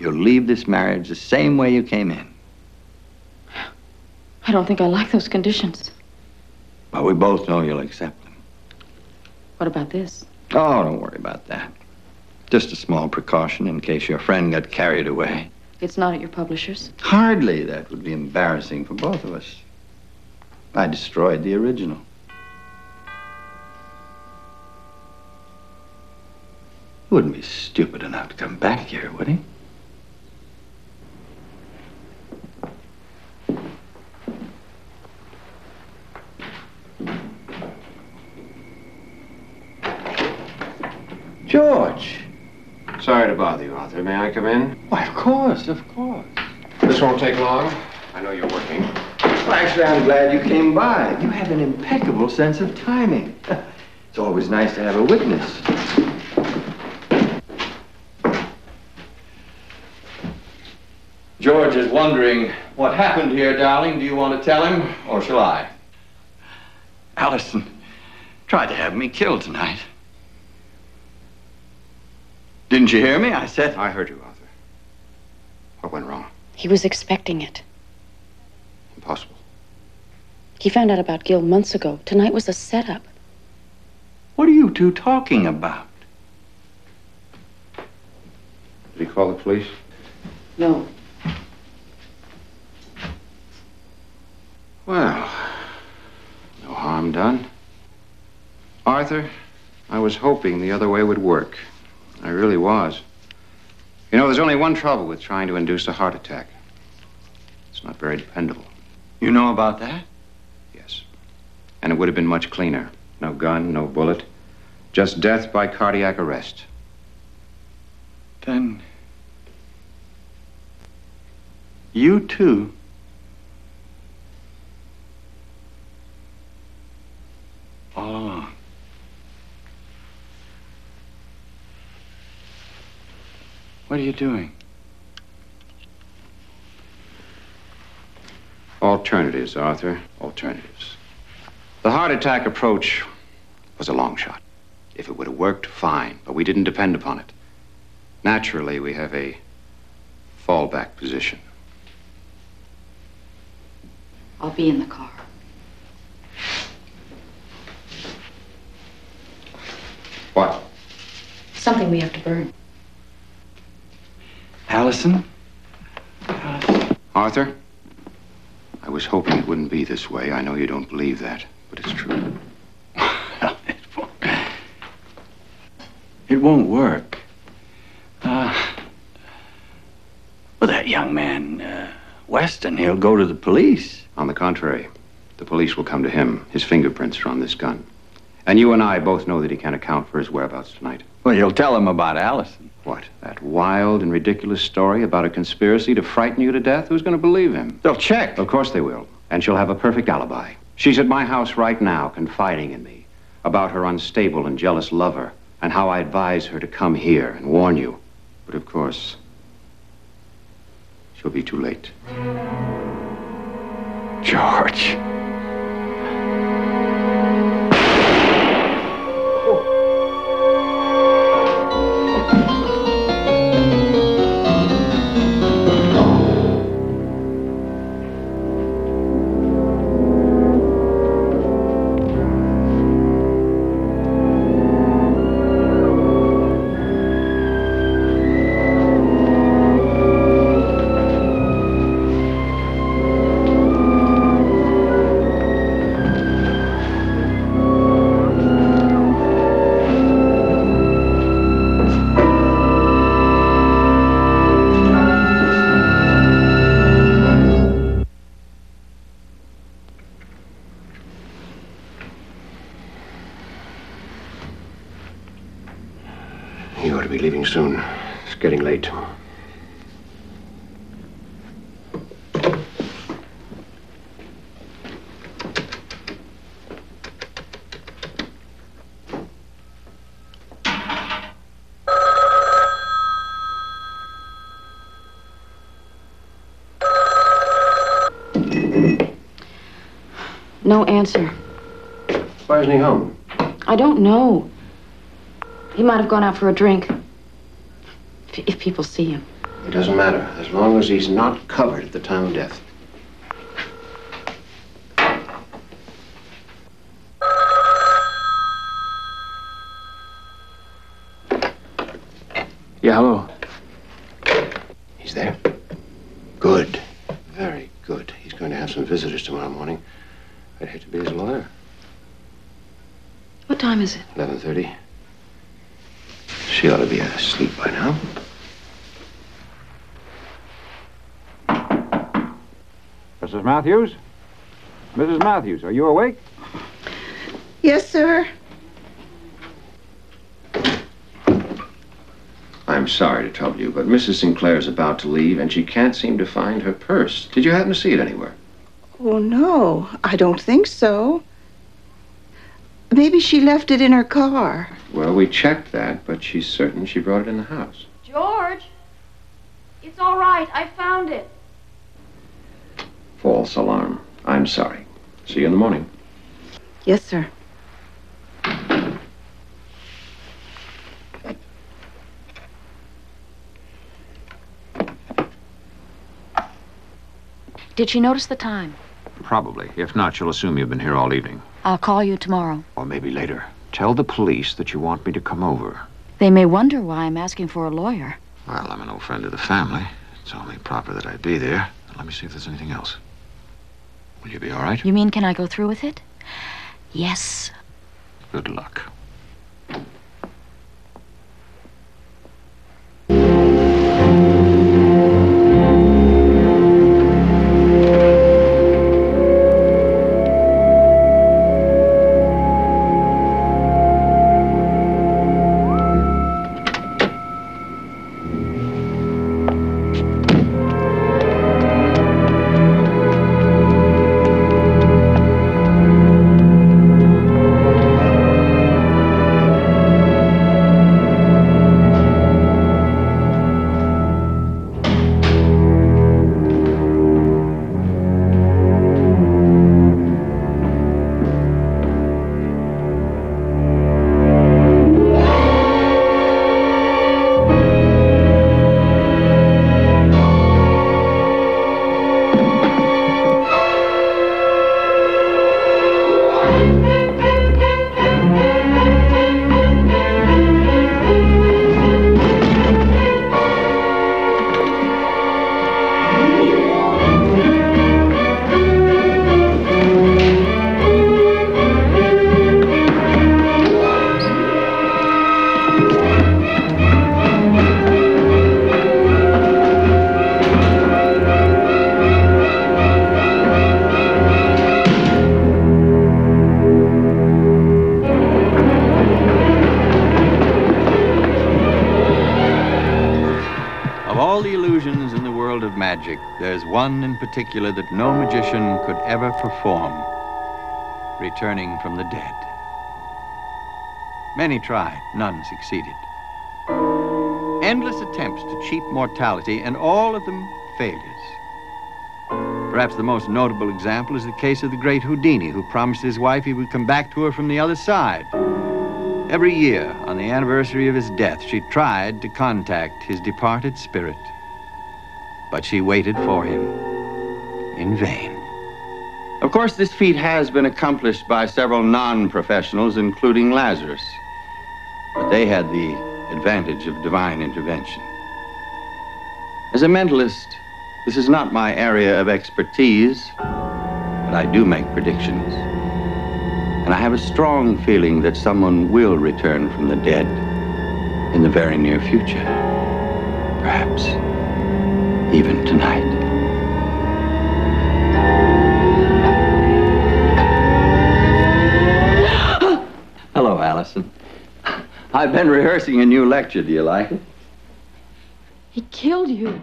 You'll leave this marriage the same way you came in. I don't think I like those conditions. Well, we both know you'll accept them. What about this? Oh, don't worry about that. Just a small precaution in case your friend got carried away. It's not at your publisher's? Hardly. That would be embarrassing for both of us. I destroyed the original. He wouldn't be stupid enough to come back here, would he? George! Sorry to bother you, Arthur. May I come in? Why, of course, of course. This won't take long. I know you're working. Well, actually, I'm glad you came by. You have an impeccable sense of timing. It's always nice to have a witness. George is wondering what happened here, darling. Do you want to tell him, or shall I? Allison tried to have me killed tonight. Didn't you hear me? I said... I heard you, Arthur. What went wrong? He was expecting it. Impossible. He found out about Gil months ago. Tonight was a setup. What are you two talking about? Did he call the police? No. Well, no harm done. Arthur, I was hoping the other way would work. I really was. You know, there's only one trouble with trying to induce a heart attack. It's not very dependable. You know about that? Yes. And it would have been much cleaner. No gun, no bullet. Just death by cardiac arrest. Then... you too... all along. What are you doing? Alternatives, Arthur. Alternatives. The heart attack approach was a long shot. If it would have worked, fine, but we didn't depend upon it. Naturally, we have a fallback position. I'll be in the car. What? Something we have to burn. Allison? Arthur, I was hoping it wouldn't be this way. I know you don't believe that, but it's true. It won't work. Well, that young man, Weston, he'll go to the police. On the contrary, the police will come to him. His fingerprints are on this gun. And you and I both know that he can't account for his whereabouts tonight. Well, he'll tell him about Allison. What? That wild and ridiculous story about a conspiracy to frighten you to death? Who's going to believe him? They'll check. Of course they will. And she'll have a perfect alibi. She's at my house right now, confiding in me about her unstable and jealous lover and how I advise her to come here and warn you. But of course, she'll be too late. George. You ought to be leaving soon. It's getting late. No answer. Why isn't he home? I don't know. He might have gone out for a drink. If people see him. It doesn't matter, as long as he's not covered at the time of death. Yeah, hello. He's there? Good. Very good. He's going to have some visitors tomorrow morning. I'd hate to be his lawyer. What time is it? 11:30. She ought to be asleep by now. Mrs. Matthews? Mrs. Matthews, are you awake? Yes, sir. I'm sorry to trouble you, but Mrs. Sinclair's about to leave, and she can't seem to find her purse. Did you happen to see it anywhere? Oh, no, I don't think so. Maybe she left it in her car. Well, we checked that, but she's certain she brought it in the house. George, it's all right. I found it. False alarm. I'm sorry. See you in the morning. Yes, sir. Did she notice the time? Probably. If not, she'll assume you've been here all evening. I'll call you tomorrow. Or maybe later. Tell the police that you want me to come over. They may wonder why I'm asking for a lawyer. Well, I'm an old friend of the family. It's only proper that I be there. Let me see if there's anything else. Will you be all right? You mean, can I go through with it? Yes. Good luck. There's one in particular that no magician could ever perform: returning from the dead. Many tried, none succeeded. Endless attempts to cheat mortality, and all of them failures. Perhaps the most notable example is the case of the great Houdini, who promised his wife he would come back to her from the other side. Every year, on the anniversary of his death, she tried to contact his departed spirit. But she waited for him in vain. Of course, this feat has been accomplished by several non-professionals, including Lazarus. But they had the advantage of divine intervention. As a mentalist, this is not my area of expertise, but I do make predictions. And I have a strong feeling that someone will return from the dead in the very near future. Perhaps even tonight. Hello, Allison. I've been rehearsing a new lecture. Do you like it? He killed you.